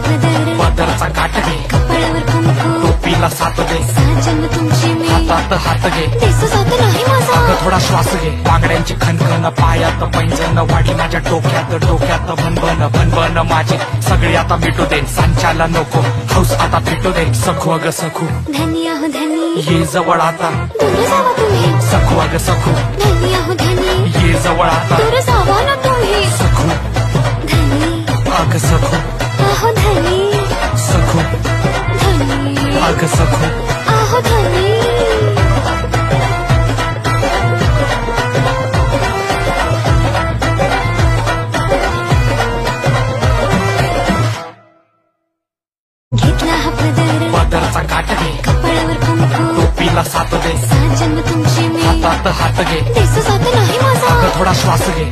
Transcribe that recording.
पदर पदरचा काट घे, कपाळावर कुंकू, टोपीला साथ दे, साजन तुमची मी, हातात हात घे, तेच साथ नाही माझा. अगं थोडा श्वास घे. बांगड्यांची खणखण, पायात पैंजण वाढली माझ्या डोक्यात, डोक्यात भनभन भनभन माझी सगळी आता मिटू दे. सांच्याला नको हौस आता फिटू दे. सखू अग सखू धनी आहो धनी, ये जवळ आता, दूर जावा तुम्ही. सखू अग सखू धनी आहो धनी, ये जवळ आता, दूर जावा ना तुम्ही. सखू धनी अग सखू, आहो धनी, सखू धनी अग सखू. आहो धनी. घेतला हा पदर, पदरचा काट घे, कपाळावर कुंकू, टोपीला साथ दे, साजन तुमची मी, हातात हात घे, तेच साथ नाही माझा. अगं थोडा श्वास घे.